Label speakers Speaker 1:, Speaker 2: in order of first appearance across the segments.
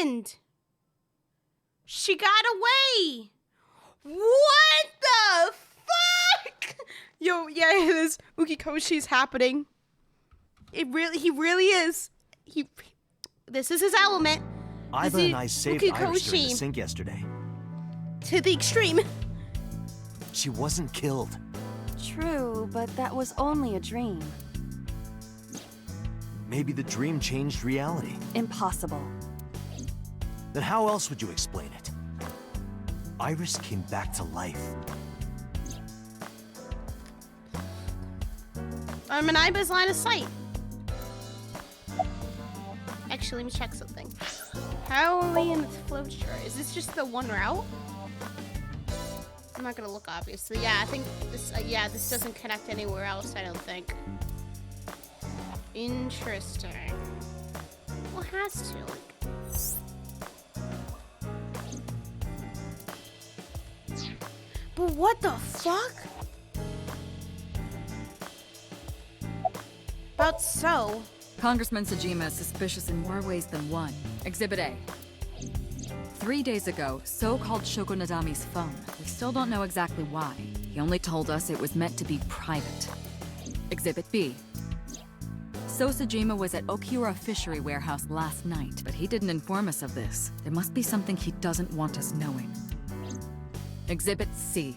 Speaker 1: happened? She got away. What the fuck? Yo, yeah, it is. Ukikoshi's happening. He really is. This is his element.
Speaker 2: Iva and I saved Iris during the sink yesterday.
Speaker 1: To the extreme.
Speaker 2: She wasn't killed.
Speaker 3: True, but that was only a dream.
Speaker 2: Maybe the dream changed reality.
Speaker 3: Impossible.
Speaker 2: Then how else would you explain it? Iris came back to life.
Speaker 1: I'm in Iba's line of sight. Actually, let me check something. How are we in the flowchart? Is this just the one route? I'm not gonna look, obviously. Yeah, I think this. Yeah, this doesn't connect anywhere else. I don't think. Interesting. Well, it has to. But what the fuck? About so.
Speaker 4: Congressman Sejima is suspicious in more ways than one. Exhibit A. 3 days ago, So called Shoko Nadami's phone. We still don't know exactly why. He only told us it was meant to be private. Exhibit B. So Sejima was at Okiura Fishery Warehouse last night, but he didn't inform us of this. There must be something he doesn't want us knowing. Exhibit C.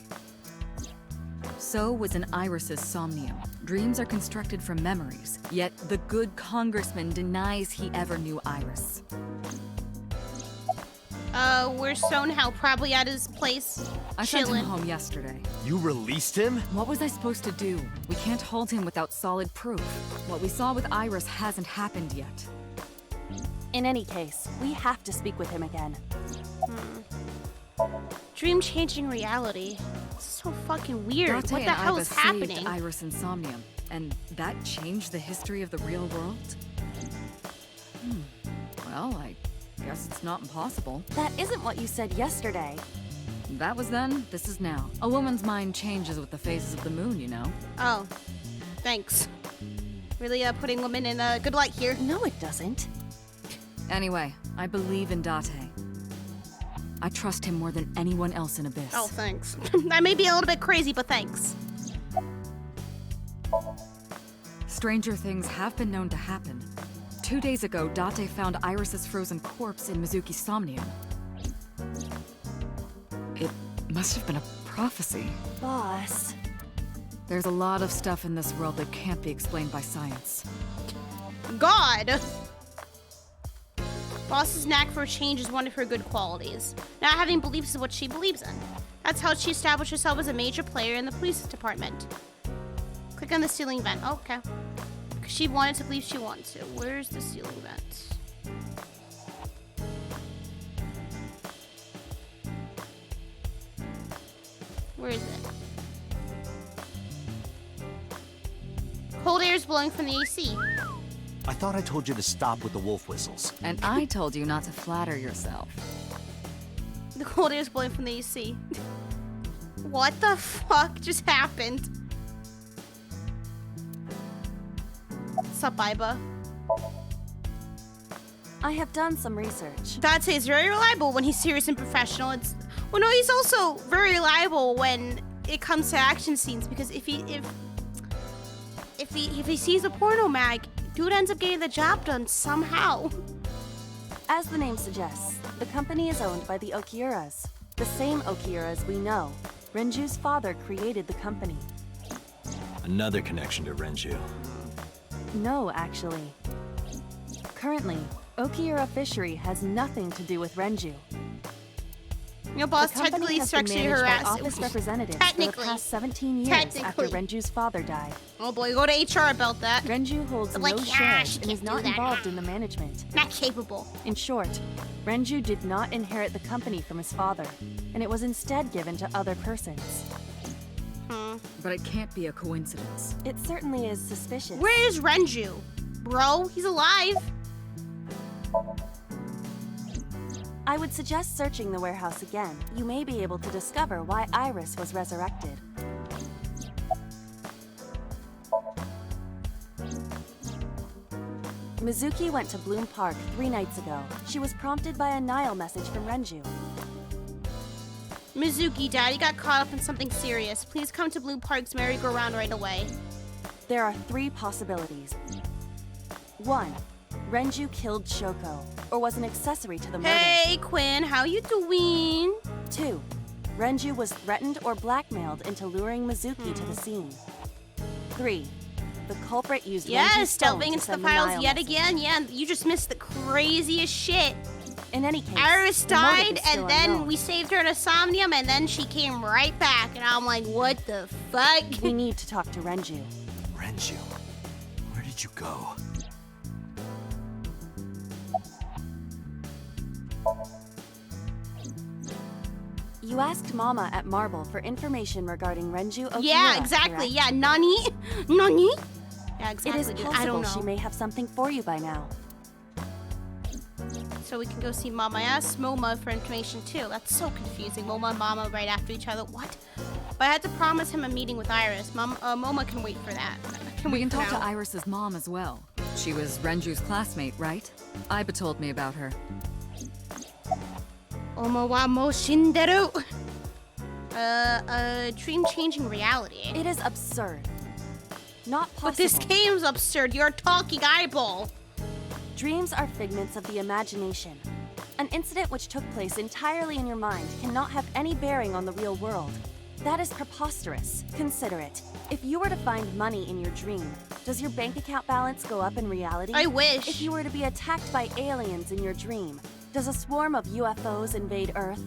Speaker 4: So was in Iris's Somnium. Dreams are constructed from memories, yet the good congressman denies he ever knew Iris.
Speaker 1: Where's Sonhao? Probably at his place,
Speaker 4: I sent him home yesterday.
Speaker 2: You released him?
Speaker 4: What was I supposed to do? We can't hold him without solid proof. What we saw with Iris hasn't happened yet.
Speaker 3: In any case, we have to speak with him again.
Speaker 1: Dream-changing reality. It's so fucking weird.
Speaker 4: Date
Speaker 1: what the hell is happening?
Speaker 4: Saved Iris and Somnium, and that changed the history of the real world? Well, I guess it's not impossible.
Speaker 3: That isn't what you said yesterday.
Speaker 4: That was then, this is now. A woman's mind changes with the phases of the moon, you know?
Speaker 1: Oh, thanks. Really putting women in a good light here.
Speaker 3: No, it doesn't.
Speaker 4: Anyway, I believe in Date. I trust him more than anyone else in Abyss.
Speaker 1: Oh, thanks. I may be a little bit crazy, but thanks.
Speaker 4: Stranger things have been known to happen. 2 days ago, Date found Iris's frozen corpse in Mizuki's Somnium. It must have been a prophecy.
Speaker 3: Boss.
Speaker 4: There's a lot of stuff in this world that can't be explained by science.
Speaker 1: God! Boss's knack for change is one of her good qualities. Not having beliefs is what she believes in. That's how she established herself as a major player in the police department. Click on the ceiling vent. Oh, okay. Because she wanted to believe she wanted to. Where's the ceiling vent? Where is it? Cold air is blowing from the AC.
Speaker 2: I thought I told you to stop with the wolf whistles.
Speaker 4: And I told you not to flatter yourself.
Speaker 1: The cold air is blowing from the AC. What the fuck just happened? What's up, Iba?
Speaker 3: I have done some research.
Speaker 1: Date is very reliable when he's serious and professional. Well, no, he's also very reliable when it comes to action scenes, because if he sees a porno mag, dude ends up getting the job done somehow.
Speaker 3: As the name suggests, the company is owned by the Okiuras. The same Okiuras we know. Renju's father created the company.
Speaker 2: Another connection to Renju.
Speaker 3: No, actually. Currently, Okiura Fishery has nothing to do with Renju.
Speaker 1: You know, boss,
Speaker 3: The company
Speaker 1: technically
Speaker 3: has been
Speaker 1: sexually
Speaker 3: managed by
Speaker 1: harassed.
Speaker 3: office representatives for the
Speaker 1: Technically.
Speaker 3: past 17 years after
Speaker 1: Technically.
Speaker 3: Renju's father died.
Speaker 1: Oh boy, go to HR about that.
Speaker 3: Renju holds
Speaker 1: Like,
Speaker 3: no
Speaker 1: yeah,
Speaker 3: shares
Speaker 1: she
Speaker 3: and is
Speaker 1: can't do
Speaker 3: not
Speaker 1: that.
Speaker 3: involved in the management.
Speaker 1: Not capable.
Speaker 3: In short, Renju did not inherit the company from his father, and it was instead given to other persons.
Speaker 4: But it can't be a coincidence.
Speaker 3: It certainly is suspicious.
Speaker 1: Where is Renju? Bro, he's alive.
Speaker 3: I would suggest searching the warehouse again. You may be able to discover why Iris was resurrected. Mizuki went to Bloom Park 3 nights ago. She was prompted by a Nile message from Renju.
Speaker 1: Mizuki, Daddy got caught up in something serious. Please come to Blue Park's merry-go-round right away.
Speaker 3: There are 3 possibilities. 1. Renju killed Shoko, or was an accessory to the murder.
Speaker 1: Hey, Quinn, how you doing?
Speaker 3: 2. Renju was threatened or blackmailed into luring Mizuki to the scene. 3. The culprit used Renju's phone
Speaker 1: delving
Speaker 3: to
Speaker 1: into the
Speaker 3: send
Speaker 1: files
Speaker 3: Nile
Speaker 1: yet
Speaker 3: message.
Speaker 1: again. Yeah, you just missed the craziest shit.
Speaker 3: In any case,
Speaker 1: Iris
Speaker 3: the motive
Speaker 1: died,
Speaker 3: is still
Speaker 1: and then
Speaker 3: unknown.
Speaker 1: we saved her in a Somnium, and then she came right back. And I'm like, what the fuck?
Speaker 3: We need to talk to Renju.
Speaker 2: Renju, where did you go?
Speaker 3: You asked Mama at Marble for information regarding Renju Okura,
Speaker 1: Yeah, exactly.
Speaker 3: correct?
Speaker 1: Yeah, Nani? Nani? Yeah,
Speaker 3: It
Speaker 1: exactly.
Speaker 3: is
Speaker 1: dude.
Speaker 3: possible
Speaker 1: I don't know.
Speaker 3: she may have something for you by now.
Speaker 1: So we can go see Mama. I asked Moma for information too. That's so confusing. Moma and Mama right after each other. What? But I had to promise him a meeting with Iris. Moma can wait for that.
Speaker 4: We
Speaker 1: wait
Speaker 4: can
Speaker 1: for
Speaker 4: talk
Speaker 1: now.
Speaker 4: to Iris's mom as well. She was Renju's classmate, right? Iba told me about her.
Speaker 1: Omo wa mo shinderu. Dream-changing reality.
Speaker 3: It is absurd. Not possible.
Speaker 1: But this game's absurd. You're a talking eyeball.
Speaker 3: Dreams are figments of the imagination. An incident which took place entirely in your mind cannot have any bearing on the real world. That is preposterous. Consider it. If you were to find money in your dream, does your bank account balance go up in reality?
Speaker 1: I wish.
Speaker 3: If you were to be attacked by aliens in your dream, does a swarm of UFOs invade Earth?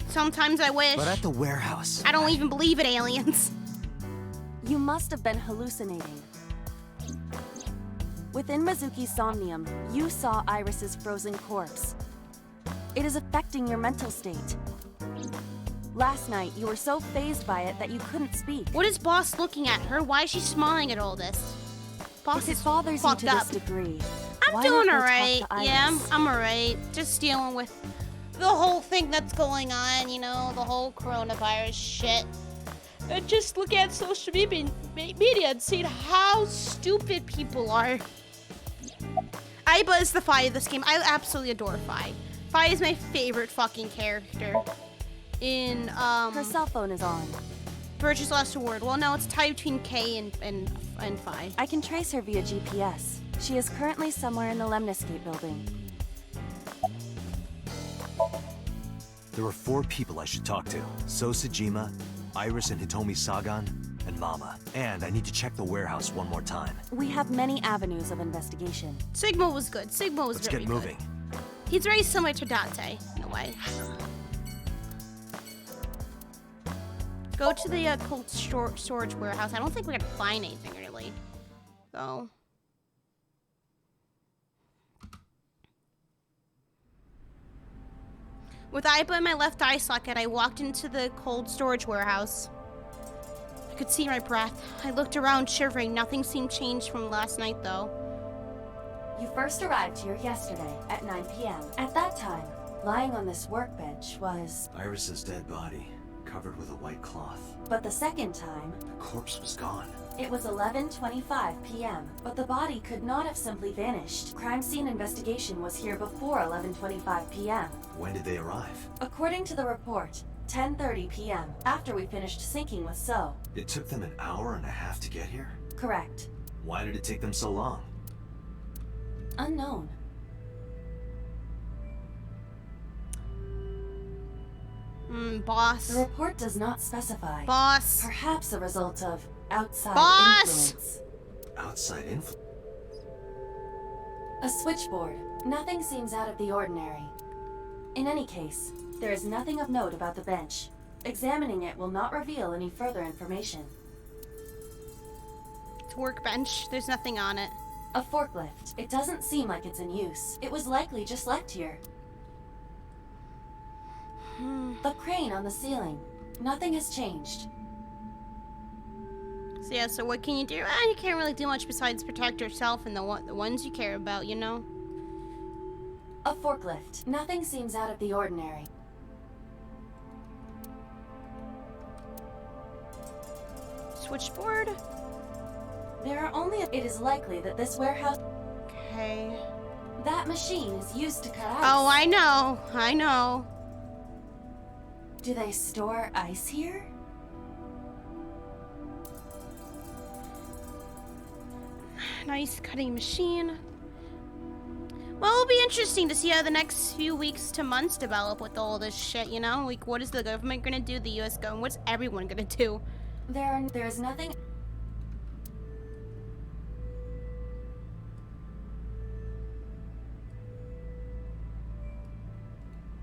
Speaker 1: Sometimes I wish.
Speaker 2: But at the warehouse.
Speaker 1: I don't even believe in aliens.
Speaker 3: You must have been hallucinating. Within Mizuki's Somnium, you saw Iris's frozen corpse. It is affecting your mental state. Last night, you were so fazed by it that you couldn't speak.
Speaker 1: What is Boss looking at her? Why is she smiling at all this? Boss
Speaker 3: If it
Speaker 1: is
Speaker 3: bothers you
Speaker 1: fucked
Speaker 3: to
Speaker 1: up.
Speaker 3: this degree,
Speaker 1: I'm
Speaker 3: why
Speaker 1: doing
Speaker 3: not go
Speaker 1: alright.
Speaker 3: talk to
Speaker 1: Yeah,
Speaker 3: Iris?
Speaker 1: I'm alright. Just dealing with the whole thing that's going on, you know, the whole coronavirus shit. And just look at social media and see how stupid people are. Aiba is the Fi of this game. I absolutely adore Fi. Fi is my favorite fucking character in
Speaker 3: Her cell phone is on.
Speaker 1: Virtue's Last Award. Well, no, it's tied between K and Fi.
Speaker 3: I can trace her via GPS. She is currently somewhere in the Lemniscape building.
Speaker 2: There are 4 people I should talk to. Sosajima, Iris and Hitomi Sagan, and Mama. And I need to check the warehouse one more time.
Speaker 3: We have many avenues of investigation.
Speaker 1: Sigma was good. Sigma was
Speaker 2: Let's
Speaker 1: very
Speaker 2: get moving.
Speaker 1: good. He's very similar to Dante in a way. Go to the cold storage warehouse. I don't think we're gonna find anything really, though. With Aiba in my left eye socket, I walked into the cold storage warehouse. I could see my breath. I looked around, shivering. Nothing seemed changed from last night, though.
Speaker 3: You first arrived here yesterday at 9 p.m. At that time, lying on this workbench was...
Speaker 2: Iris's dead body, covered with a white cloth.
Speaker 3: But the second time,
Speaker 2: The corpse was gone.
Speaker 3: it was 11:25 p.m. But the body could not have simply vanished. Crime scene investigation was here before 11:25 p.m.
Speaker 2: When did they arrive?
Speaker 3: According to the report, 10:30 p.m. after we finished syncing with So.
Speaker 2: It took them an hour and a half to get here?
Speaker 3: Correct.
Speaker 2: Why did it take them so long?
Speaker 3: Unknown.
Speaker 1: Boss.
Speaker 3: The report does not specify.
Speaker 1: Boss.
Speaker 3: Perhaps a result of outside
Speaker 1: Boss!
Speaker 3: influence.
Speaker 2: Outside influence?
Speaker 3: A switchboard. Nothing seems out of the ordinary. In any case, there is nothing of note about the bench. Examining it will not reveal any further information.
Speaker 1: It's a workbench. There's nothing on it.
Speaker 3: A forklift. It doesn't seem like it's in use. It was likely just left here. The crane on the ceiling. Nothing has changed.
Speaker 1: So yeah, so what can you do? You can't really do much besides protect yourself and the ones you care about, you know?
Speaker 3: A forklift. Nothing seems out of the ordinary.
Speaker 1: Switchboard?
Speaker 3: There are only... It is likely that this warehouse...
Speaker 1: Okay.
Speaker 3: That machine is used to cut ice.
Speaker 1: Oh, I know. I know.
Speaker 3: Do they store ice here?
Speaker 1: Nice cutting machine. Well, it'll be interesting to see how the next few weeks to months develop with all this shit, you know? Like, what is the government gonna do, the US government? What's everyone gonna do?
Speaker 3: There's nothing...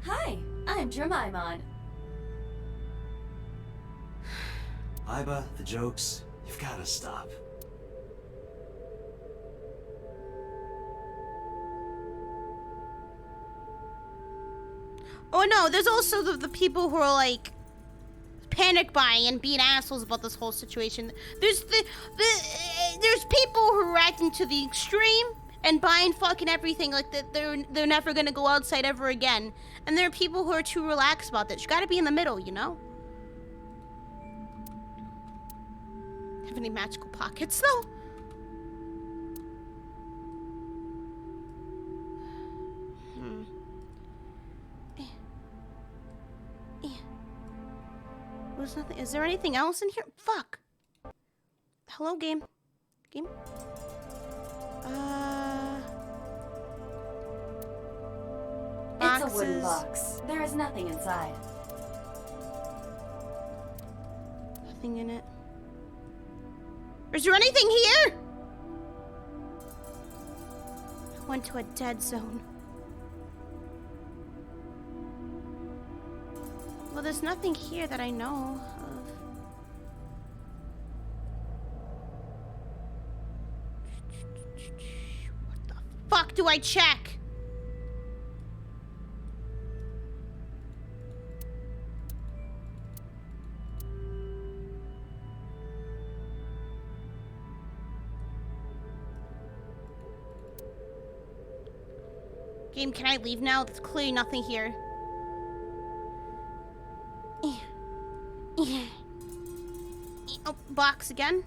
Speaker 3: Hi, I'm Jemimon.
Speaker 2: Iba, the jokes, you've gotta stop.
Speaker 1: Oh no, there's also the people who are like panic buying and being assholes about this whole situation. There's there's people who are acting to the extreme and buying fucking everything like that they're never gonna go outside ever again. And there are people who are too relaxed about this. You gotta be in the middle, you know? Have any magical pockets though? There's nothing. Is there anything else in here? Fuck. Hello, game. Game.
Speaker 3: It's a
Speaker 1: Boxes.
Speaker 3: wooden box. There is nothing inside.
Speaker 1: Nothing in it. Is there anything here? I went to a dead zone. Well, there's nothing here that I know of. What the fuck do I check? Game, can I leave now? There's clearly nothing here. Oh, box again.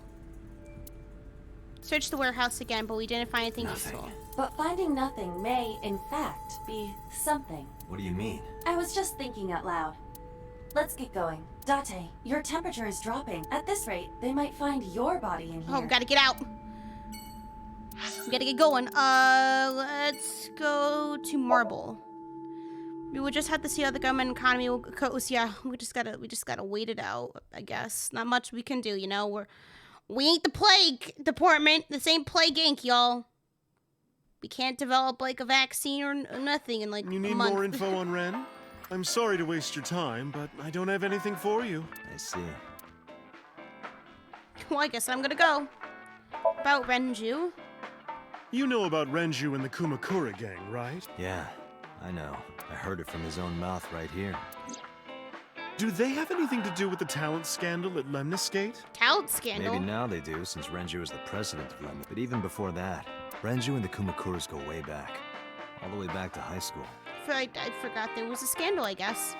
Speaker 1: Search the warehouse again, but we didn't find anything useful.
Speaker 3: But finding nothing may, in fact, be something.
Speaker 2: What do you mean?
Speaker 3: I was just thinking out loud. Let's get going. Date, your temperature is dropping. At this rate, they might find your body in here.
Speaker 1: Oh, we gotta get out. We gotta get going. Let's go to Marble. We would just have to see how the government economy will goes. Yeah, we just gotta wait it out, I guess. Not much we can do, you know. We ain't the plague department. This ain't Plague Inc., y'all. We can't develop like a vaccine or nothing in like
Speaker 5: You
Speaker 1: a
Speaker 5: need
Speaker 1: month.
Speaker 5: more info on Ren? I'm sorry to waste your time, but I don't have anything for you.
Speaker 2: I see.
Speaker 1: Well, I guess I'm gonna go. About Renju.
Speaker 5: You know about Renju and the Kumakura gang, right?
Speaker 2: Yeah, I know. I heard it from his own mouth right here.
Speaker 5: Do they have anything to do with the talent scandal at Lemniscate?
Speaker 1: Talent scandal.
Speaker 2: Maybe now they do, since Renju is the president of Lemon. But even before that, Renju and the Kumakuras go way back. All the way back to high school.
Speaker 1: I forgot there was a scandal, I guess.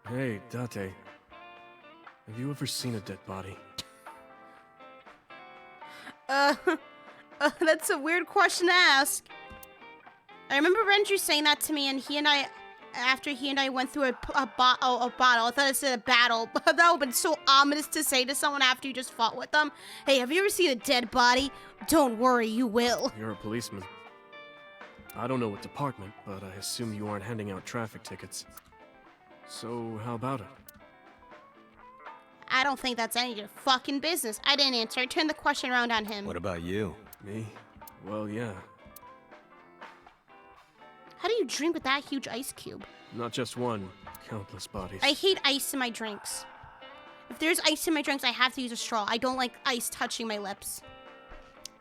Speaker 6: Hey, Date. Have you ever seen a dead body?
Speaker 1: That's a weird question to ask. I remember Renju saying that to me, and after he and I went through a bottle, I thought it said a battle, but that would have been so ominous to say to someone after you just fought with them. Hey, have you ever seen a dead body? Don't worry, you will.
Speaker 6: You're a policeman. I don't know what department, but I assume you aren't handing out traffic tickets. So, how about it?
Speaker 1: I don't think that's any of your fucking business. I didn't answer. I turned the question around on him.
Speaker 2: What about you?
Speaker 6: Me? Well, yeah.
Speaker 1: How do you drink with that huge ice cube?
Speaker 6: Not just one, countless bodies.
Speaker 1: I hate ice in my drinks. If there's ice in my drinks, I have to use a straw. I don't like ice touching my lips.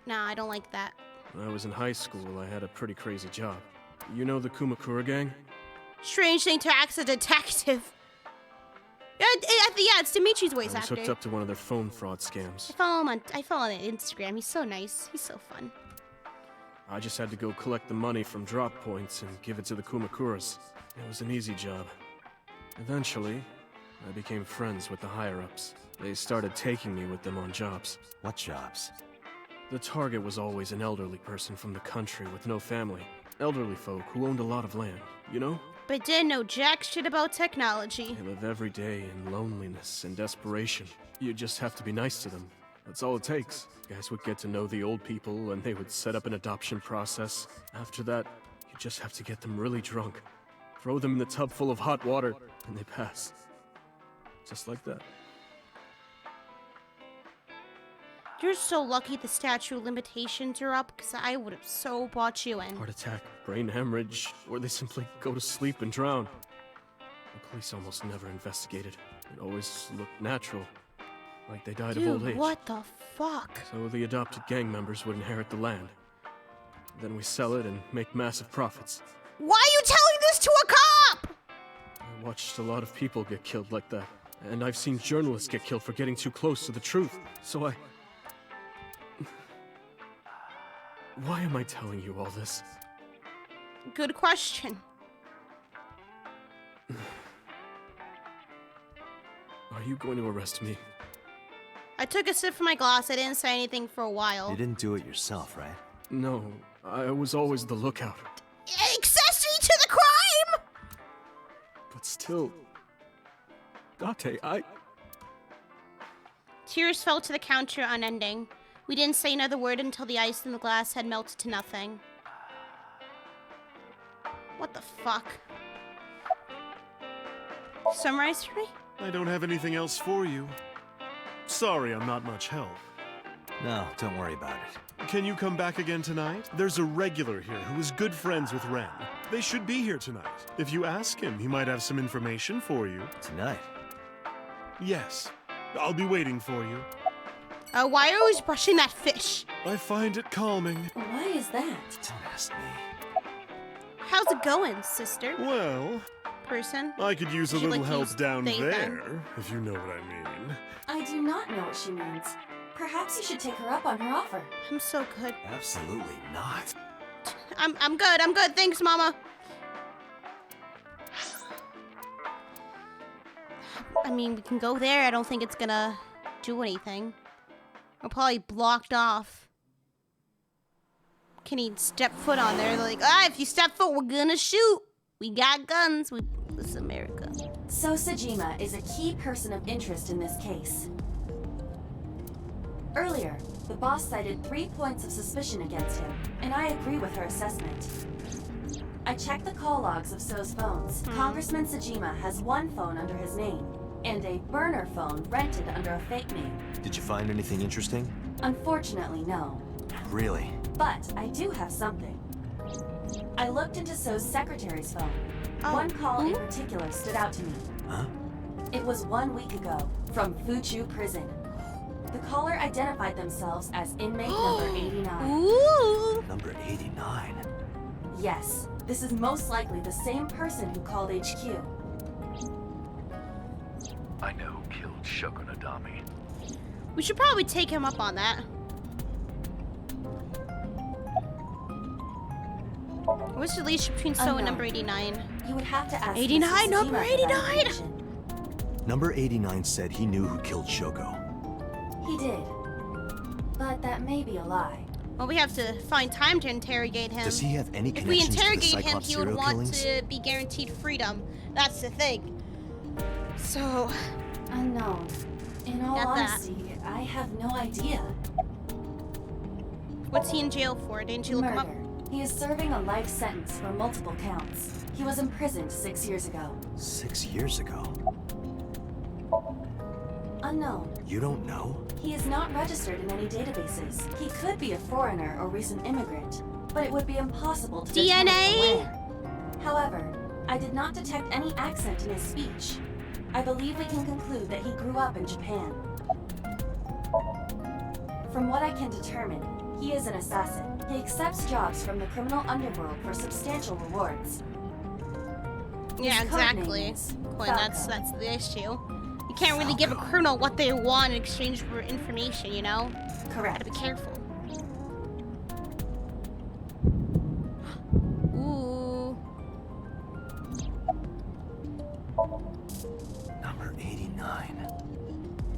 Speaker 1: Nah, I don't like that.
Speaker 6: When I was in high school, I had a pretty crazy job. You know the Kumakura gang?
Speaker 1: Strange thing to ask a detective. Yeah, it's Dimitri's voice
Speaker 6: I was
Speaker 1: actor.
Speaker 6: hooked up to one of their phone fraud scams.
Speaker 1: I follow him on Instagram. He's so nice. He's so fun.
Speaker 6: I just had to go collect the money from drop points and give it to the Kumakuras. It was an easy job. Eventually, I became friends with the higher-ups. They started taking me with them on jobs.
Speaker 2: What jobs?
Speaker 6: The target was always an elderly person from the country with no family. Elderly folk who owned a lot of land, you know?
Speaker 1: But didn't know jack shit about technology.
Speaker 6: They live every day in loneliness and desperation. You just have to be nice to them. That's all it takes. Guys would get to know the old people and they would set up an adoption process. After that, you just have to get them really drunk. Throw them in a tub full of hot water and they pass. Just like that.
Speaker 1: You're so lucky the statute of limitations are up, because I would have so bought you in.
Speaker 6: Heart attack, brain hemorrhage, or they simply go to sleep and drown. The police almost never investigated. It always looked natural, like they died of old
Speaker 1: Dude,
Speaker 6: age.
Speaker 1: what the fuck?
Speaker 6: So the adopted gang members would inherit the land. Then we sell it and make massive profits.
Speaker 1: Why are you telling this to a cop?
Speaker 6: I watched a lot of people get killed like that. And I've seen journalists get killed for getting too close to the truth. So I... Why am I telling you all this?
Speaker 1: Good question.
Speaker 6: Are you going to arrest me?
Speaker 1: I took a sip from my glass. I didn't say anything for a while.
Speaker 2: You didn't do it yourself, right?
Speaker 6: No, I was always the lookout.
Speaker 1: Accessory to the crime!
Speaker 6: But still... Date,
Speaker 1: Tears fell to the counter unending. We didn't say another word until the ice in the glass had melted to nothing. What the fuck? Summarize for me?
Speaker 5: I don't have anything else for you. Sorry, I'm not much help.
Speaker 2: No, don't worry about it.
Speaker 5: Can you come back again tonight? There's a regular here who is good friends with Ren. They should be here tonight. If you ask him, he might have some information for you.
Speaker 2: Tonight?
Speaker 5: Yes. I'll be waiting for you.
Speaker 1: Why are you always brushing that fish?
Speaker 5: I find it calming.
Speaker 3: Why is that?
Speaker 2: Don't ask me.
Speaker 1: How's it going, sister?
Speaker 5: Well,
Speaker 1: Person?
Speaker 5: I could use a
Speaker 1: Would you
Speaker 5: little
Speaker 1: like to
Speaker 5: help
Speaker 1: use
Speaker 5: down
Speaker 1: they,
Speaker 5: there,
Speaker 1: then?
Speaker 5: if you know what I mean.
Speaker 3: I do not know what she means. Perhaps you should take her up on her offer.
Speaker 1: I'm so good.
Speaker 2: Absolutely not.
Speaker 1: I'm good. Thanks, Mama. I mean, we can go there. I don't think it's gonna do anything. We're probably blocked off. Can he step foot on there? They're like, if you step foot, we're gonna shoot. We got guns. This is America.
Speaker 3: So Sajima is a key person of interest in this case. Earlier, the boss cited 3 points of suspicion against him, and I agree with her assessment. I checked the call logs of So's phones. Congressman Sajima has one phone under his name, and a burner phone rented under a fake name.
Speaker 2: Did you find anything interesting?
Speaker 3: Unfortunately, no.
Speaker 2: Really?
Speaker 3: But I do have something. I looked into So's secretary's phone. One call in particular stood out to me.
Speaker 2: Huh?
Speaker 3: It was 1 week ago, from Fuchu Prison. The caller identified themselves as inmate number 89.
Speaker 1: Ooh.
Speaker 2: Number 89.
Speaker 3: Yes, this is most likely the same person who called HQ.
Speaker 7: I know who killed Shogunadami.
Speaker 1: We should probably take him up on that. What's the relationship between So and number 89?
Speaker 3: You would have to ask
Speaker 1: 89,
Speaker 3: Mr.
Speaker 1: number
Speaker 3: Sajima for that
Speaker 1: 89.
Speaker 3: information.
Speaker 2: Number 89 said he knew who killed Shoko.
Speaker 3: He did. But that may be a lie.
Speaker 1: Well, we have to find time to interrogate him.
Speaker 2: Does he have any
Speaker 1: If we
Speaker 2: connections to the
Speaker 1: interrogate him,
Speaker 2: Cyclops
Speaker 1: he would
Speaker 2: serial
Speaker 1: want
Speaker 2: killings?
Speaker 1: to be guaranteed freedom. That's the thing. So,
Speaker 3: Unknown. In all
Speaker 1: Got that.
Speaker 3: honesty, I have no idea.
Speaker 1: what's he in jail for? Didn't you look him up?
Speaker 3: Murder. He is serving a life sentence for multiple counts. He was imprisoned 6 years ago.
Speaker 2: 6 years ago.
Speaker 3: Unknown.
Speaker 2: You don't know?
Speaker 3: He is not registered in any databases. He could be a foreigner or recent immigrant, but it would be impossible to determine
Speaker 1: DNA?
Speaker 3: from where. However, I did not detect any accent in his speech. I believe we can conclude that he grew up in Japan. From what I can determine, he is an assassin. He accepts jobs from the criminal underworld for substantial rewards.
Speaker 1: Yeah,
Speaker 3: His code name
Speaker 1: exactly.
Speaker 3: is
Speaker 1: Quinn, that's
Speaker 3: Falco.
Speaker 1: the issue. You can't really give a
Speaker 2: Falco.
Speaker 1: criminal what they want in exchange for information, you know?
Speaker 3: Correct.
Speaker 1: Gotta be careful. Ooh.
Speaker 2: Number 89. 89.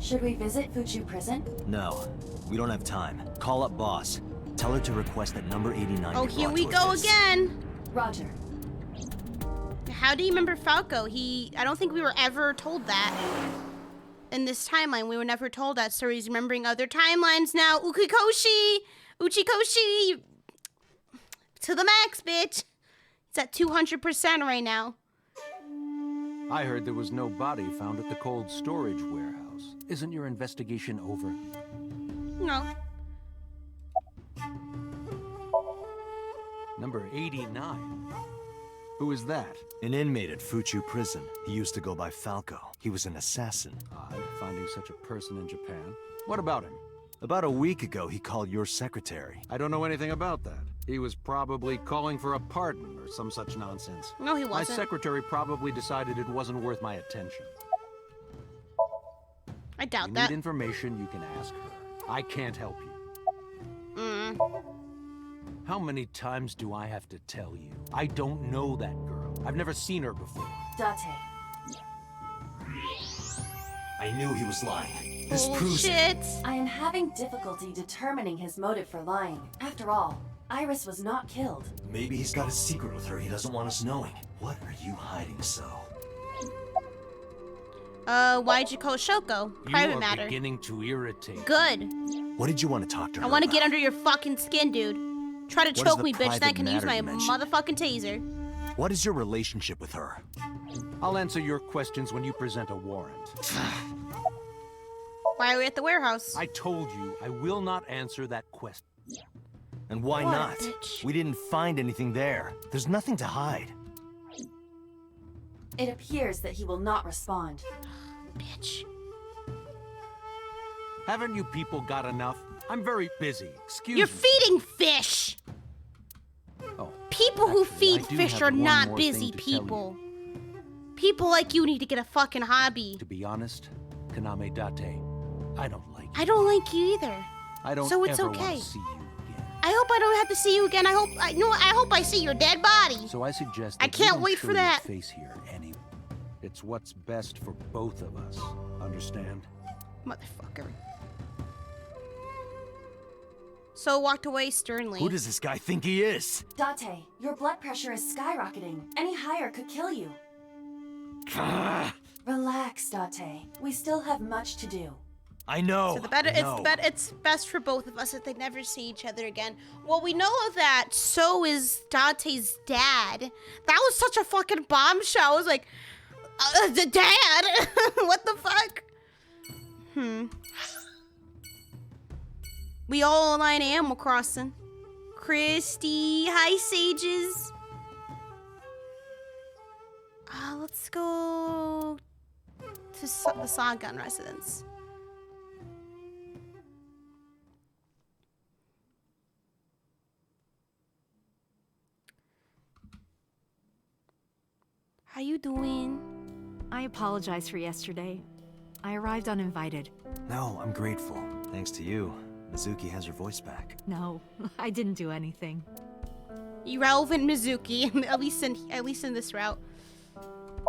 Speaker 3: Should we visit Fuchu Prison?
Speaker 2: No, we don't have time. Call up boss. Tell her to request that number 89
Speaker 1: Oh,
Speaker 2: be
Speaker 1: here
Speaker 2: brought
Speaker 1: we
Speaker 2: to her
Speaker 1: go
Speaker 2: desk.
Speaker 1: again.
Speaker 3: Roger.
Speaker 1: How do you remember Falco? I don't think we were ever told that. In this timeline, we were never told that, so he's remembering other timelines now. Uchikoshi! To the max, bitch! It's at 200% right now.
Speaker 8: I heard there was no body found at the cold storage warehouse. Isn't your investigation over?
Speaker 1: No.
Speaker 8: Number 89. Who is that?
Speaker 2: An inmate at Fuchu Prison. He used to go by Falco. He was an assassin.
Speaker 8: Odd, finding such a person in Japan. What about him?
Speaker 2: About a week ago, he called your secretary.
Speaker 8: I don't know anything about that. He was probably calling for a pardon or some such nonsense.
Speaker 1: No, he
Speaker 8: My
Speaker 1: wasn't.
Speaker 8: secretary probably decided it wasn't worth my attention.
Speaker 1: I doubt
Speaker 8: You
Speaker 1: that.
Speaker 8: need information, you can ask her. I can't help you. How many times do I have to tell you? I don't know that girl. I've never seen her before.
Speaker 3: Date.
Speaker 2: I knew he was lying. This proves it.
Speaker 1: Bullshit!
Speaker 3: I am having difficulty determining his motive for lying. After all, Iris was not killed.
Speaker 2: Maybe he's got a secret with her he doesn't want us knowing. What are you hiding so?
Speaker 1: Why'd you call Shoko? Private
Speaker 8: you are
Speaker 1: matter.
Speaker 8: beginning to irritate.
Speaker 1: Good.
Speaker 2: What did you want to talk to her
Speaker 1: I want to
Speaker 2: about?
Speaker 1: get under your fucking skin, dude. Try to
Speaker 2: What is
Speaker 1: choke
Speaker 2: the
Speaker 1: me, bitch. Then I
Speaker 2: private
Speaker 1: can use
Speaker 2: matter
Speaker 1: my
Speaker 2: you mentioned?
Speaker 1: motherfucking taser.
Speaker 2: What is your relationship with her?
Speaker 8: I'll answer your questions when you present a warrant.
Speaker 1: Why are we at the warehouse?
Speaker 8: I told you I will not answer that question.
Speaker 2: And why
Speaker 1: What a
Speaker 2: not?
Speaker 1: bitch.
Speaker 2: We didn't find anything there. There's nothing to hide.
Speaker 3: It appears that he will not respond.
Speaker 1: Bitch.
Speaker 8: Haven't you people got enough? I'm very busy. Excuse
Speaker 1: You're
Speaker 8: me.
Speaker 1: feeding fish!
Speaker 8: Oh,
Speaker 1: People who
Speaker 8: actually,
Speaker 1: feed
Speaker 8: I do
Speaker 1: fish
Speaker 8: have
Speaker 1: are
Speaker 8: one
Speaker 1: not
Speaker 8: more thing
Speaker 1: busy
Speaker 8: to tell you.
Speaker 1: people. People like you need to get a fucking hobby.
Speaker 8: To be honest, Kaname Date, I don't like you.
Speaker 1: I don't like you either.
Speaker 8: I don't
Speaker 1: so it's
Speaker 8: ever
Speaker 1: okay.
Speaker 8: want to see you again.
Speaker 1: I hope I don't have to see you again. I hope I see your dead body.
Speaker 8: So I suggest
Speaker 1: I
Speaker 8: that you
Speaker 1: can't
Speaker 8: don't
Speaker 1: wait
Speaker 8: show
Speaker 1: for
Speaker 8: your
Speaker 1: that.
Speaker 8: face here anyway. It's what's best for both of us. Understand?
Speaker 1: Motherfucker. So walked away sternly.
Speaker 2: Who does this guy think he is?
Speaker 3: Date, your blood pressure is skyrocketing. Any higher could kill you. Relax, Date. We still have much to do.
Speaker 2: I know.
Speaker 1: So it's best for both of us if they never see each other again. Well, we know of that. So is Dante's dad. That was such a fucking bombshell. I was like, the dad? What the fuck? We all align Animal Crossing. Christy, hi Sages. Let's go to the Sagan residence. How you doing?
Speaker 9: I apologize for yesterday. I arrived uninvited.
Speaker 2: No, I'm grateful. Thanks to you, Mizuki has her voice back.
Speaker 9: No, I didn't do anything.
Speaker 1: Irrelevant Mizuki, at least in this route.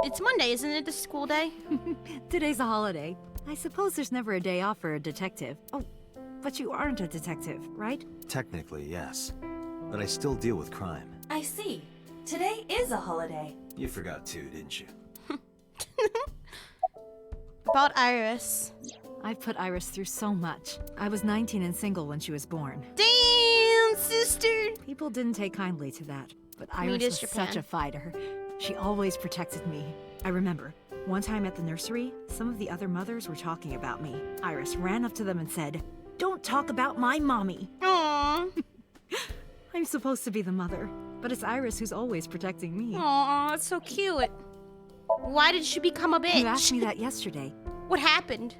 Speaker 1: It's Monday, isn't it? The school day.
Speaker 9: Today's a holiday. I suppose there's never a day off for a detective. Oh, but you aren't a detective, right?
Speaker 2: Technically, yes. But I still deal with crime.
Speaker 3: I see. Today is a holiday.
Speaker 2: You forgot too, didn't you?
Speaker 1: About Iris.
Speaker 9: I've put Iris through so much. I was 19 and single when she was born.
Speaker 1: Damn, sister.
Speaker 9: People didn't take kindly to that, but
Speaker 1: I mean,
Speaker 9: Iris
Speaker 1: it
Speaker 9: was
Speaker 1: is
Speaker 9: such
Speaker 1: Japan.
Speaker 9: a fighter. She always protected me. I remember, one time at the nursery, some of the other mothers were talking about me. Iris ran up to them and said, "Don't talk about my mommy."
Speaker 1: Aww.
Speaker 9: I'm supposed to be the mother, but it's Iris who's always protecting me.
Speaker 1: Aww, that's so cute. Why did she become a bitch?
Speaker 9: You asked me that yesterday.
Speaker 1: What happened?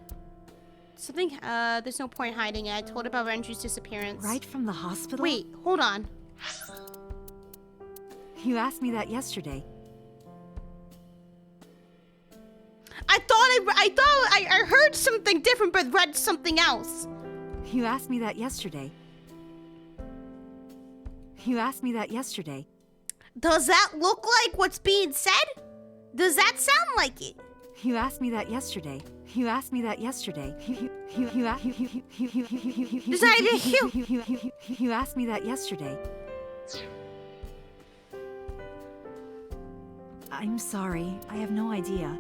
Speaker 1: Something, there's no point hiding it. I told about Renju's disappearance.
Speaker 9: Right from the hospital?
Speaker 1: Wait, hold on.
Speaker 9: You asked me that yesterday.
Speaker 1: I heard something different, but read something else.
Speaker 9: You asked me that yesterday. You asked me that yesterday.
Speaker 1: Does that look like what's being said? Does that sound like it?
Speaker 9: You asked me that yesterday. You asked me that yesterday. You asked me that yesterday. I'm sorry. I have no idea.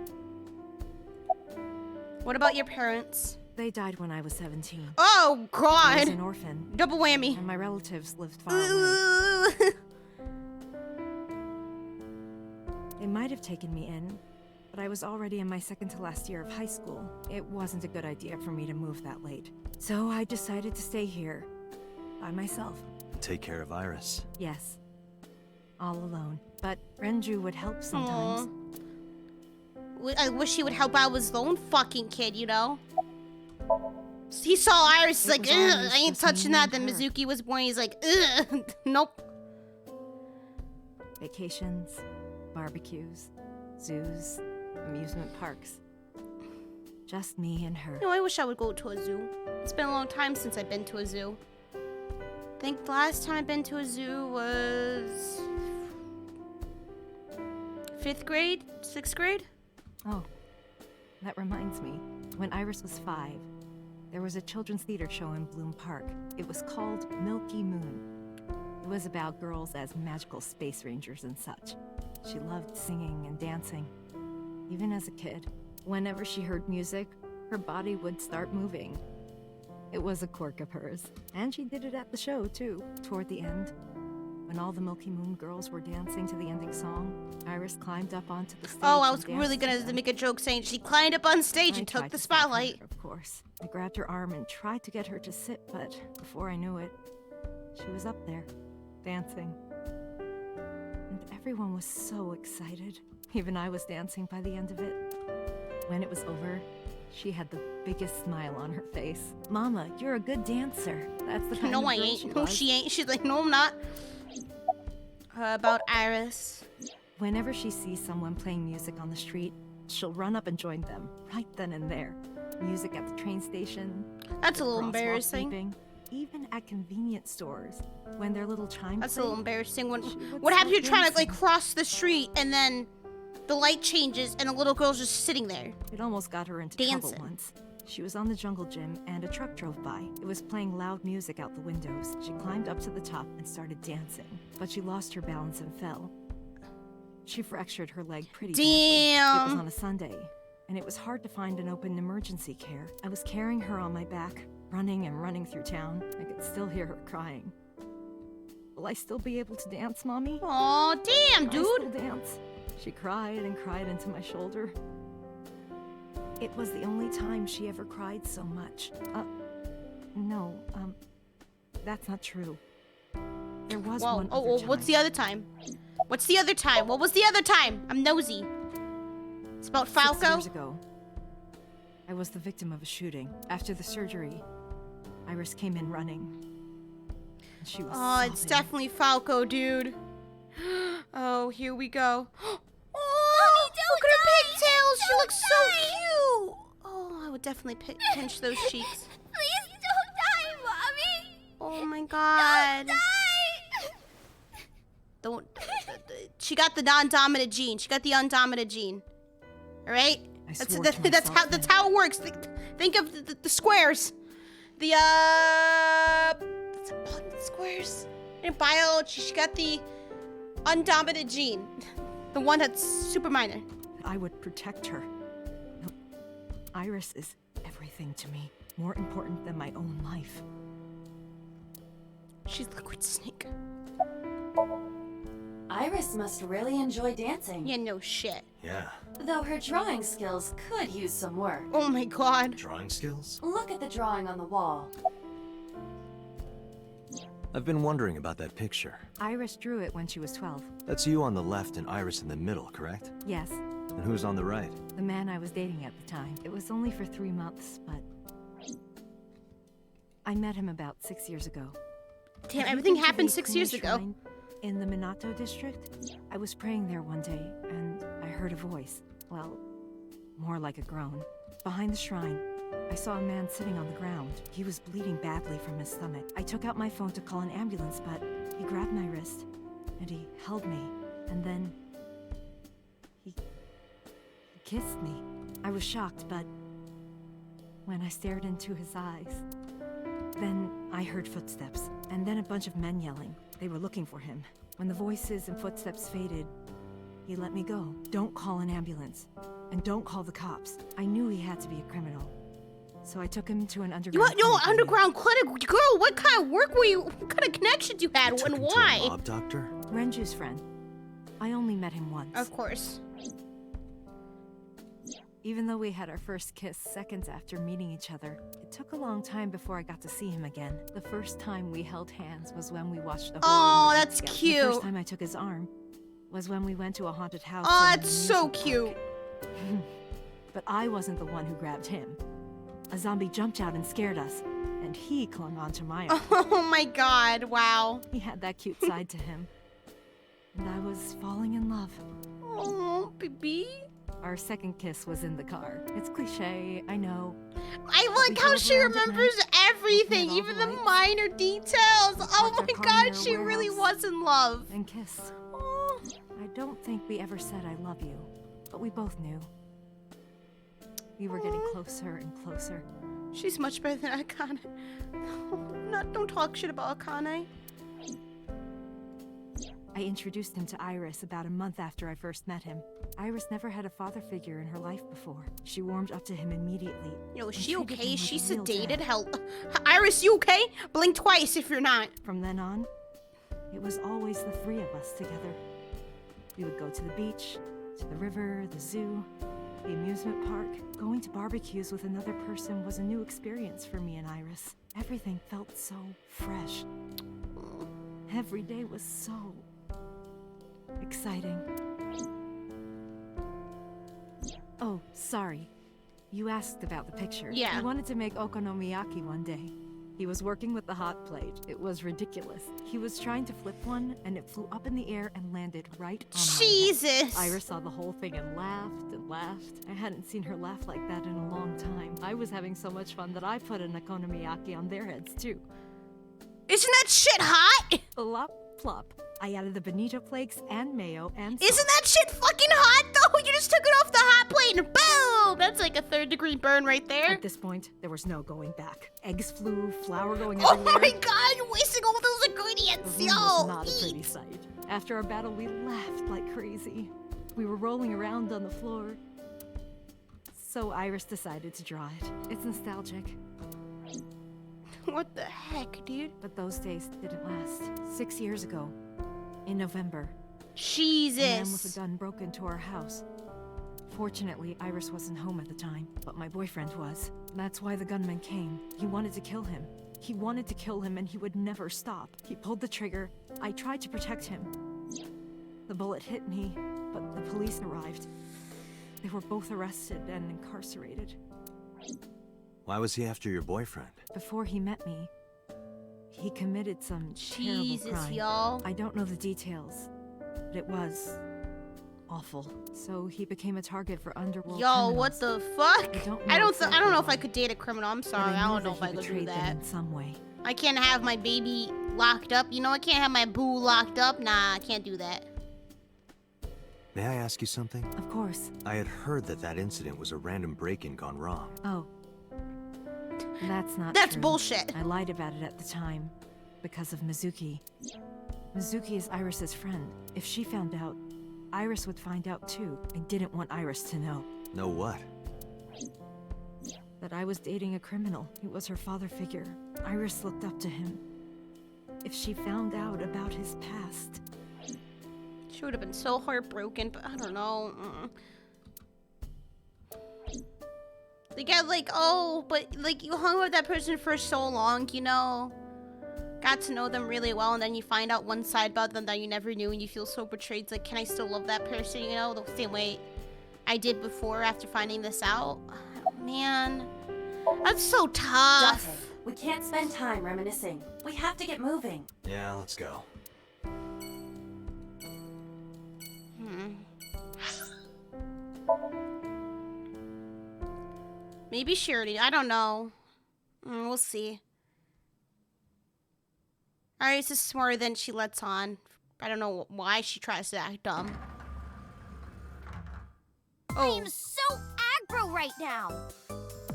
Speaker 1: What about your parents?
Speaker 9: They died when I was 17.
Speaker 1: Oh,
Speaker 9: I was
Speaker 1: God.
Speaker 9: an orphan,
Speaker 1: Double whammy.
Speaker 9: and my relatives lived far away. They might have taken me in, but I was already in my second to last year of high school. It wasn't a good idea for me to move that late. So I decided to stay here, by myself.
Speaker 2: Take care of Iris.
Speaker 9: Yes. All alone. But Renju would help sometimes.
Speaker 1: I wish he would help out his own fucking kid, you know? He saw Iris, he's like,
Speaker 9: was
Speaker 1: ugh,
Speaker 9: always
Speaker 1: I ain't
Speaker 9: just me
Speaker 1: touching that.
Speaker 9: and
Speaker 1: Then
Speaker 9: her.
Speaker 1: Mizuki was born, he's like, ugh, nope.
Speaker 9: Vacations, barbecues, zoos, amusement parks. Just me and her.
Speaker 1: You know, I wish I would go to a zoo. It's been a long time since I've been to a zoo. I think the last time I've been to a zoo was 5th grade, 6th grade.
Speaker 9: Oh, that reminds me. When Iris was 5, there was a children's theater show in Bloom Park. It was called Milky Moon. It was about girls as magical space rangers and such. She loved singing and dancing. Even as a kid, whenever she heard music, her body would start moving. It was a quirk of hers. And she did it at the show, too, toward the end. When all the Milky Moon girls were dancing to the ending song, Iris climbed up onto the stage.
Speaker 1: Oh, I
Speaker 9: and
Speaker 1: was
Speaker 9: danced
Speaker 1: really
Speaker 9: with
Speaker 1: gonna
Speaker 9: them.
Speaker 1: make a joke saying she climbed up on stage and
Speaker 9: I tried
Speaker 1: took the
Speaker 9: to stop her,
Speaker 1: spotlight.
Speaker 9: of course. I grabbed her arm and tried to get her to sit, but before I knew it, she was up there, dancing. And everyone was so excited. Even I was dancing by the end of it. When it was over, she had the biggest smile on her face. Mama, you're a good dancer. That's the kind
Speaker 1: No,
Speaker 9: of
Speaker 1: I
Speaker 9: girl
Speaker 1: ain't.
Speaker 9: she
Speaker 1: No,
Speaker 9: was.
Speaker 1: she ain't. She's like, no, I'm not. About Iris.
Speaker 9: Whenever she sees someone playing music on the street, she'll run up and join them, right then and there. Music at the train station.
Speaker 1: That's a
Speaker 9: the
Speaker 1: little
Speaker 9: crosswalk
Speaker 1: embarrassing.
Speaker 9: beeping, even at convenience stores, when their little chimes
Speaker 1: That's a little
Speaker 9: ring,
Speaker 1: embarrassing. When,
Speaker 9: she would
Speaker 1: what happens if
Speaker 9: start
Speaker 1: you're trying to like
Speaker 9: dancing.
Speaker 1: cross the street and then the light changes and a little girl's just sitting there?
Speaker 9: It almost got her into
Speaker 1: Dancing.
Speaker 9: trouble once. She was on the jungle gym and a truck drove by. It was playing loud music out the windows. She climbed up to the top and started dancing, but she lost her balance and fell. She fractured her leg pretty badly. It was
Speaker 1: Damn.
Speaker 9: on a Sunday, and it was hard to find an open emergency care. I was carrying her on my back, running and running through town. I could still hear her crying. Will I still be able to dance, Mommy?
Speaker 1: Aw, damn,
Speaker 9: Will I
Speaker 1: dude.
Speaker 9: still dance? She cried and cried into my shoulder. It was the only time she ever cried so much. No, that's not true. There was
Speaker 1: Whoa.
Speaker 9: one
Speaker 1: Oh,
Speaker 9: other
Speaker 1: what's
Speaker 9: time.
Speaker 1: the other time? What's the other time? What was the other time? I'm nosy. It's about
Speaker 9: 6
Speaker 1: Falco?
Speaker 9: years ago, I was the victim of a shooting. After the surgery, Iris came in running. And she was
Speaker 1: Oh, it's
Speaker 9: sobbing.
Speaker 1: definitely Falco, dude. Oh, here we go.
Speaker 10: Mommy,
Speaker 1: Look at her pigtails. She looks so cute. Oh, I would definitely pinch those cheeks.
Speaker 10: Please don't die, Mommy!
Speaker 1: Oh my god. Don't. She got the non-dominant gene. She got the undominant gene. All right.
Speaker 9: I
Speaker 1: That's
Speaker 9: swore to
Speaker 1: that's
Speaker 9: myself
Speaker 1: that's
Speaker 9: that-
Speaker 1: how it works. Think of the squares. The squares in biology. She got the undominant gene, the one that's super minor.
Speaker 9: I would protect her. No, Iris is everything to me. More important than my own life.
Speaker 1: She's Liquid Snake.
Speaker 3: Iris must really enjoy dancing.
Speaker 1: Yeah, no shit.
Speaker 2: Yeah.
Speaker 3: Though her drawing skills could use some work.
Speaker 1: Oh my god.
Speaker 2: Drawing skills?
Speaker 3: Look at the drawing on the wall.
Speaker 2: I've been wondering about that picture.
Speaker 9: Iris drew it when she was 12.
Speaker 2: That's you on the left and Iris in the middle, correct?
Speaker 9: Yes,
Speaker 2: And who's on the right?
Speaker 9: the man I was dating at the time. It was only for 3 months, but I met him about 6 years ago.
Speaker 1: Damn,
Speaker 9: Have you
Speaker 1: everything
Speaker 9: been to
Speaker 1: happened
Speaker 9: the
Speaker 1: 6
Speaker 9: Ikumi
Speaker 1: years ago.
Speaker 9: Shrine in the Minato district? I was praying there one day, and I heard a voice. Well, more like a groan. Behind the shrine, I saw a man sitting on the ground. He was bleeding badly from his stomach. I took out my phone to call an ambulance, but he grabbed my wrist, and he held me, and then he kissed me. I was shocked, but when I stared into his eyes, then I heard footsteps, and then a bunch of men yelling. They were looking for him. When the voices and footsteps faded, he let me go. Don't call an ambulance, and don't call the cops. I knew he had to be a criminal, so I took him to an underground clinic.
Speaker 1: No, underground clinic? Girl, what kind of work were you, what kind of connections you had, and why?
Speaker 2: To a mob doctor?
Speaker 9: Renju's friend. I only met him once.
Speaker 1: Of course.
Speaker 9: Even though we had our first kiss seconds after meeting each other, it took a long time before I got to see him again. The first time we held hands was when we watched a horror movie
Speaker 1: that's
Speaker 9: together.
Speaker 1: cute.
Speaker 9: The first time I took his arm was when we went to a haunted house.
Speaker 1: Oh,
Speaker 9: in
Speaker 1: that's
Speaker 9: an
Speaker 1: so
Speaker 9: amusement
Speaker 1: cute.
Speaker 9: park. But I wasn't the one who grabbed him. A zombie jumped out and scared us, and he clung onto my arm.
Speaker 1: Oh my god, wow.
Speaker 9: He had that cute side to him. And I was falling in love.
Speaker 1: Oh, baby.
Speaker 9: Our second kiss was in the car. It's cliche, I know.
Speaker 1: I like how she remembers everything, even the minor details. Oh my god, she really was in love.
Speaker 9: And kissed.
Speaker 1: Oh.
Speaker 9: I don't think we ever said I love you, but we both knew. We were getting closer and closer.
Speaker 1: She's much better than Akane. Don't talk shit about Akane.
Speaker 9: I introduced him to Iris about a month after I first met him. Iris never had a father figure in her life before. She warmed up to him immediately.
Speaker 1: Yo, is she
Speaker 9: treated him
Speaker 1: okay?
Speaker 9: like
Speaker 1: She
Speaker 9: a real
Speaker 1: sedated?
Speaker 9: dad.
Speaker 1: Hell, Iris, you okay? Blink twice if you're not.
Speaker 9: From then on, it was always the three of us together. We would go to the beach, to the river, the zoo, the amusement park. Going to barbecues with another person was a new experience for me and Iris. Everything felt so fresh. Every day was so exciting. Oh, sorry. You asked about the picture.
Speaker 1: Yeah.
Speaker 9: I wanted to make okonomiyaki one day. He was working with the hot plate. It was ridiculous. He was trying to flip one, and it flew up in the air and landed right on my
Speaker 1: Jesus!
Speaker 9: head. Iris saw the whole thing and laughed and laughed. I hadn't seen her laugh like that in a long time. I was having so much fun that I put an okonomiyaki on their heads, too.
Speaker 1: Isn't that shit hot?
Speaker 9: Plop, plop. I added the bonito flakes and mayo and salt.
Speaker 1: Isn't that shit fucking hot though? You just took it off the hot plate and boom! That's like a 3rd-degree burn right there.
Speaker 9: At this point, there was no going back. Eggs flew, flour going
Speaker 1: Oh
Speaker 9: everywhere.
Speaker 1: my god, you're wasting all those ingredients,
Speaker 9: The room
Speaker 1: yo!
Speaker 9: was not a pretty
Speaker 1: Eat.
Speaker 9: sight. After our battle, we laughed like crazy. We were rolling around on the floor. So Iris decided to draw it. It's nostalgic.
Speaker 1: What the heck, dude?
Speaker 9: But those days didn't last. 6 years ago, in November,
Speaker 1: Jesus.
Speaker 9: a man with a gun broke into our house. Fortunately, Iris wasn't home at the time, but my boyfriend was. That's why the gunman came. He wanted to kill him. He wanted to kill him and he would never stop. He pulled the trigger. I tried to protect him. The bullet hit me, but the police arrived. They were both arrested and incarcerated.
Speaker 2: Why was he after your boyfriend?
Speaker 9: Before he met me, he committed some terrible
Speaker 1: Jesus,
Speaker 9: crime.
Speaker 1: y'all.
Speaker 9: I don't know the details, but it was awful. So he became a target for underworld
Speaker 1: Yo,
Speaker 9: criminals.
Speaker 1: what the fuck?
Speaker 9: I don't
Speaker 1: know if I could date a criminal. I'm
Speaker 9: But
Speaker 1: sorry. I
Speaker 9: knew
Speaker 1: don't know
Speaker 9: that
Speaker 1: if
Speaker 9: he
Speaker 1: I could do
Speaker 9: betrayed them
Speaker 1: that.
Speaker 9: in some way.
Speaker 1: I can't have my baby locked up. You know, I can't have my boo locked up. Nah, I can't do that.
Speaker 2: May I ask you something?
Speaker 9: Of course.
Speaker 2: I had heard that incident was a random break-in gone wrong.
Speaker 9: Oh. That's not
Speaker 1: That's
Speaker 9: true.
Speaker 1: bullshit.
Speaker 9: I lied about it at the time because of Mizuki. Mizuki is Iris's friend. If she found out, Iris would find out too. I didn't want Iris to know.
Speaker 2: Know what?
Speaker 9: That I was dating a criminal. He was her father figure. Iris looked up to him. If she found out about his past...
Speaker 1: She would have been so heartbroken, but I don't know. They get like, oh, but like you hung with that person for so long, you know? Got to know them really well, and then you find out one side about them that you never knew, and you feel so betrayed. It's like, can I still love that person, you know? The same way I did before after finding this out. Oh, man. That's so tough.
Speaker 3: Date, we can't spend time reminiscing. We have to get moving.
Speaker 2: Yeah, let's go.
Speaker 1: Maybe Shirley. I don't know. We'll see. Iris is smarter than she lets on. I don't know why she tries to act dumb.
Speaker 10: I am so aggro zero right now.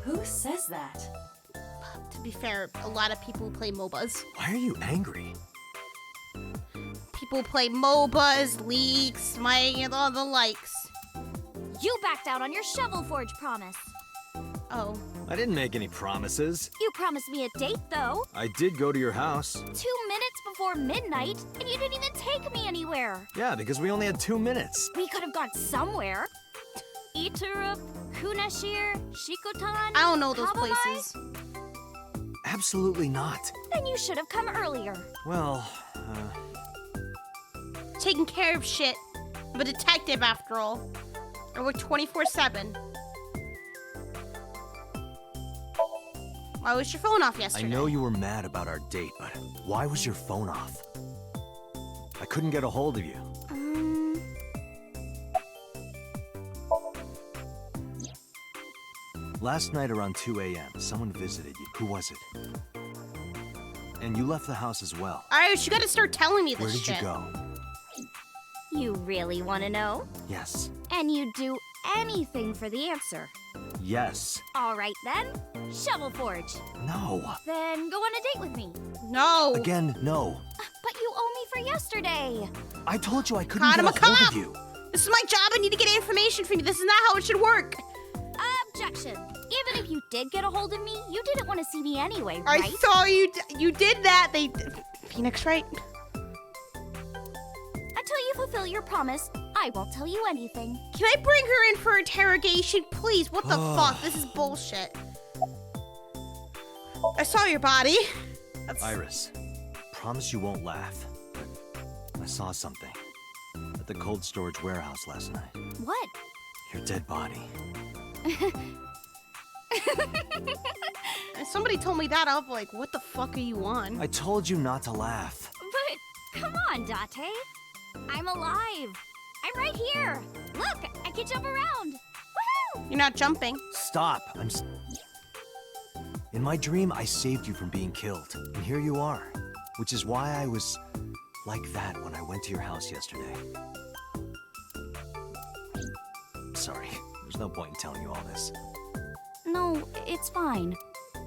Speaker 3: Who says that?
Speaker 1: To be fair, a lot of people play MOBAs.
Speaker 2: Why are you angry?
Speaker 1: People play MOBAs, Leaks, all the likes.
Speaker 10: You backed out on your Shovel Forge promise.
Speaker 1: Oh.
Speaker 2: I didn't make any promises.
Speaker 10: You promised me a date, though.
Speaker 2: I did go to your house.
Speaker 10: 2 minutes before midnight, and you didn't even take me anywhere.
Speaker 2: Yeah, because we only had 2 minutes.
Speaker 10: We could have gone somewhere. Iturup, Kunashir, Shikotan.
Speaker 1: I don't know those
Speaker 10: Kabamai?
Speaker 1: places.
Speaker 2: Absolutely not.
Speaker 10: Then you should have come earlier.
Speaker 2: Well,
Speaker 1: Taking care of shit. I'm a detective after all. I work 24/7. Why was your phone off yesterday?
Speaker 2: I know you were mad about our date, but why was your phone off? I couldn't get a hold of you. Last night around 2 a.m., someone visited you. Who was it? And you left the house as well.
Speaker 1: Alright, you gotta start telling me this
Speaker 2: Where did
Speaker 1: shit.
Speaker 2: you go?
Speaker 10: You really want to know?
Speaker 2: Yes.
Speaker 10: And you'd do anything for the answer.
Speaker 2: Yes.
Speaker 10: All right then, Shovel Forge.
Speaker 2: No.
Speaker 10: Then go on a date with me.
Speaker 1: No.
Speaker 2: Again, no.
Speaker 10: But you owe me for yesterday.
Speaker 2: I told you I couldn't
Speaker 1: Kaname,
Speaker 2: get a
Speaker 1: come
Speaker 2: hold
Speaker 1: up.
Speaker 2: of you.
Speaker 1: This is my job. I need to get information from you. This is not how it should work.
Speaker 10: Objection. Even if you did get a hold of me, you didn't want to see me anyway, right?
Speaker 1: I saw you. You did that. Phoenix, right?
Speaker 10: Until you fulfill your promise, I won't tell you anything.
Speaker 1: Can I bring her in for interrogation, please? What the fuck? This is bullshit. I saw your body.
Speaker 2: Iris, promise you won't laugh. But I saw something at the cold storage warehouse last night.
Speaker 10: What?
Speaker 2: Your dead body.
Speaker 1: And somebody told me that. I was like, what the fuck are you on?
Speaker 2: I told you not to laugh.
Speaker 10: But come on, Date. I'm alive. I'm right here. Look, I can jump around. Woohoo!
Speaker 1: You're not jumping.
Speaker 2: Stop. In my dream, I saved you from being killed. And here you are. Which is why I was like that when I went to your house yesterday. Sorry. There's no point in telling you all this.
Speaker 10: No, it's fine.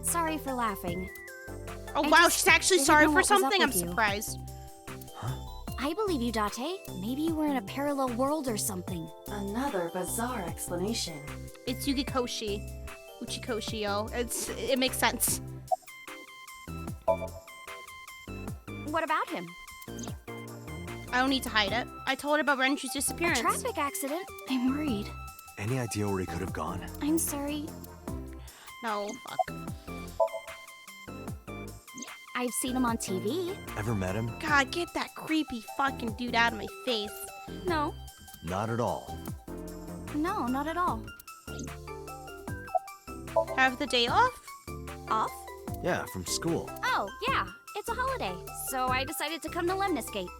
Speaker 10: Sorry for laughing.
Speaker 1: Oh,
Speaker 10: I
Speaker 1: wow.
Speaker 10: just
Speaker 1: She's actually
Speaker 10: didn't
Speaker 1: sorry
Speaker 10: know
Speaker 1: for
Speaker 10: what was up
Speaker 1: something? I'm
Speaker 10: with you.
Speaker 1: surprised.
Speaker 10: I believe you, Date. Maybe you were in a parallel world or something.
Speaker 3: Another bizarre explanation.
Speaker 1: It's Yugikoshi. Uchikoshi, yo. It makes sense.
Speaker 10: What about him?
Speaker 1: I don't need to hide it. I told her about Renju's
Speaker 10: A
Speaker 1: disappearance.
Speaker 10: traffic accident? I'm worried.
Speaker 2: Any idea where he could have gone?
Speaker 10: I'm sorry.
Speaker 1: No, fuck.
Speaker 10: I've seen him on TV.
Speaker 2: Ever met him?
Speaker 1: God, get that creepy fucking dude out of my face.
Speaker 10: No.
Speaker 2: Not at all.
Speaker 10: No, not at all.
Speaker 1: Have the day off?
Speaker 10: Off?
Speaker 2: Yeah, from school.
Speaker 10: Oh, yeah. It's a holiday. So I decided to come to Lemniscate.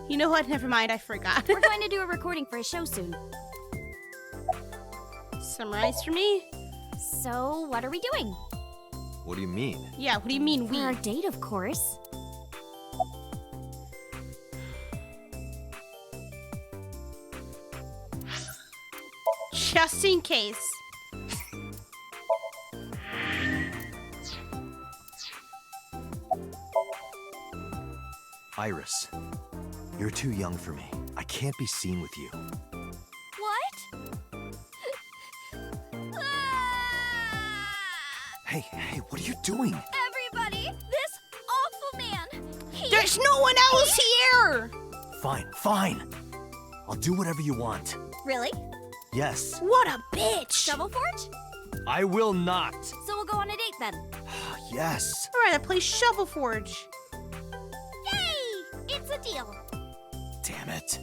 Speaker 1: You know what? Never mind. I forgot.
Speaker 10: We're going to do a recording for a show soon.
Speaker 1: Summarize for me?
Speaker 10: So, what are we doing?
Speaker 2: What do you mean?
Speaker 1: Yeah, what do you mean, we?
Speaker 10: For our date, of course.
Speaker 1: Just in case.
Speaker 2: Iris, you're too young for me. I can't be seen with you.
Speaker 10: What?
Speaker 2: Hey, what are you doing?
Speaker 10: Everybody, this awful man.
Speaker 1: There's no one else here!
Speaker 2: Fine. I'll do whatever you want.
Speaker 10: Really?
Speaker 2: Yes.
Speaker 1: What a bitch!
Speaker 10: Shovel Forge?
Speaker 2: I will not.
Speaker 10: So we'll go on a date then.
Speaker 2: Yes.
Speaker 1: Alright, I play Shovel Forge.
Speaker 10: Yay! It's a deal.
Speaker 2: Damn it.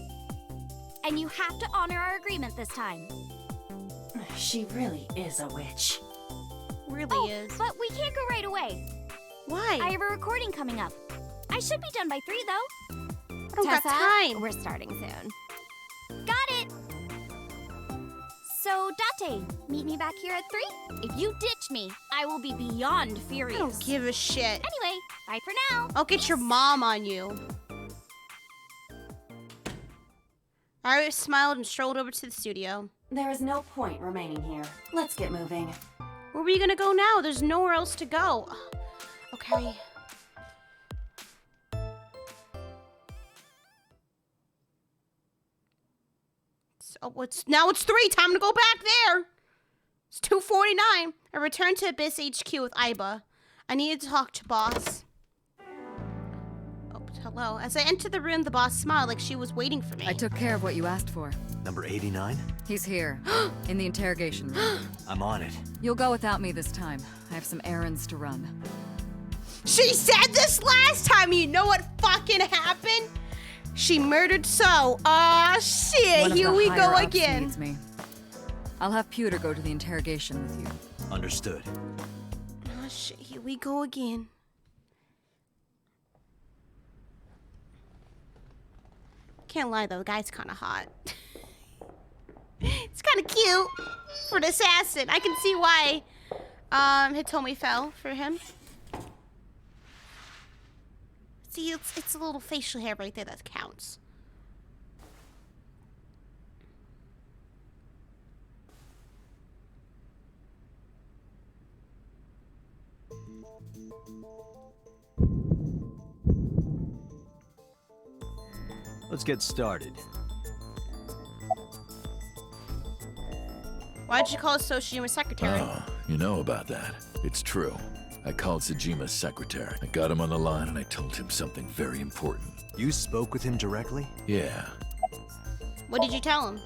Speaker 10: And you have to honor our agreement this time.
Speaker 3: She really is a witch.
Speaker 1: Really is.
Speaker 10: But we can't go right away.
Speaker 1: Why?
Speaker 10: I have a recording coming up. I should be done by 3, though.
Speaker 1: I don't got time.
Speaker 10: We're starting soon. Got it! So, Date, meet me back here at 3? If you ditch me, I will be beyond furious.
Speaker 1: I don't give a shit.
Speaker 10: Anyway, bye for now.
Speaker 1: I'll get your mom on you. Iris smiled and strolled over to the studio.
Speaker 3: There is no point remaining here. Let's get moving.
Speaker 1: Where are we gonna go now? There's nowhere else to go. Okay. So it's 3. Time to go back there. It's 2:49. I returned to Abyss HQ with Iba. I needed to talk to boss. Oh, hello. As I entered the room, the boss smiled like she was waiting for me.
Speaker 4: I took care of what you asked for.
Speaker 2: Number 89?
Speaker 4: He's here, in the interrogation room.
Speaker 2: I'm on it.
Speaker 4: You'll go without me this time. I have some errands to run.
Speaker 1: She said this last time. You know what fucking happened? She murdered So. Aw, shit. Here we go again.
Speaker 4: Needs me. I'll have Pewter go to the interrogation with you.
Speaker 2: Understood.
Speaker 1: Oh shit, here we go again. Can't lie though, the guy's kind of hot. It's kind of cute for an assassin. I can see why Hitomi fell for him. See, it's a little facial hair right there that counts.
Speaker 2: Let's get started.
Speaker 1: Why'd you call Soshima's secretary?
Speaker 7: Oh, you know about that. It's true. I called Tsujima's secretary. I got him on the line and I told him something very important.
Speaker 2: You spoke with him directly?
Speaker 7: Yeah.
Speaker 1: What did you tell him?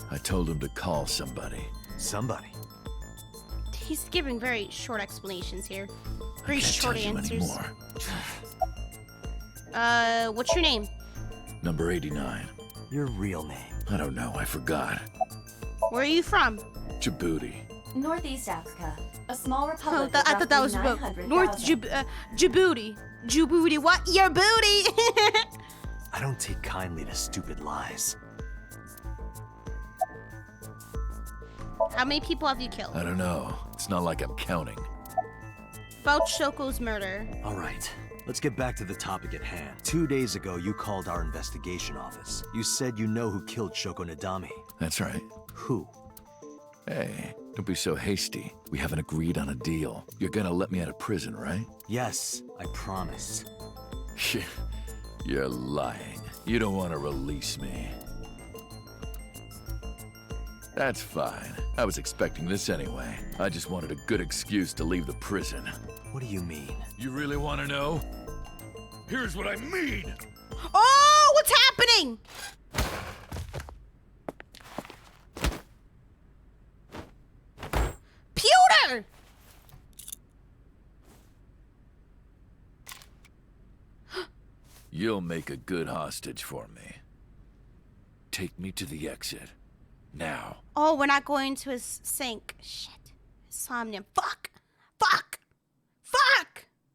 Speaker 7: I told him to call somebody.
Speaker 2: Somebody?
Speaker 1: He's giving very short explanations here. Very
Speaker 7: I can't
Speaker 1: short
Speaker 7: tell you
Speaker 1: answers.
Speaker 7: anymore.
Speaker 1: What's your name?
Speaker 7: Number 89.
Speaker 2: Your real name?
Speaker 7: I don't know, I forgot.
Speaker 1: Where are you from?
Speaker 7: Djibouti.
Speaker 3: Northeast Africa, a small
Speaker 1: Oh,
Speaker 3: republic.
Speaker 1: I thought that was North Djibouti. Djibouti, what? Your booty!
Speaker 2: I don't take kindly to stupid lies.
Speaker 1: How many people have you killed?
Speaker 7: I don't know. It's not like I'm counting.
Speaker 1: About Shoko's murder.
Speaker 2: All right, let's get back to the topic at hand. 2 days ago, you called our investigation office. You said you know who killed Shoko Nadami.
Speaker 7: That's right.
Speaker 2: Who?
Speaker 7: Hey, don't be so hasty. We haven't agreed on a deal. You're gonna let me out of prison, right?
Speaker 2: Yes, I promise.
Speaker 7: You're lying. You don't want to release me. That's fine. I was expecting this anyway. I just wanted a good excuse to leave the prison.
Speaker 2: What do you mean?
Speaker 7: You really want to know? Here's what I mean!
Speaker 1: Oh, what's happening? Pewter!
Speaker 7: You'll make a good hostage for me. Take me to the exit. Now.
Speaker 1: Oh, we're not going to his sink. Shit. Somnium. Fuck!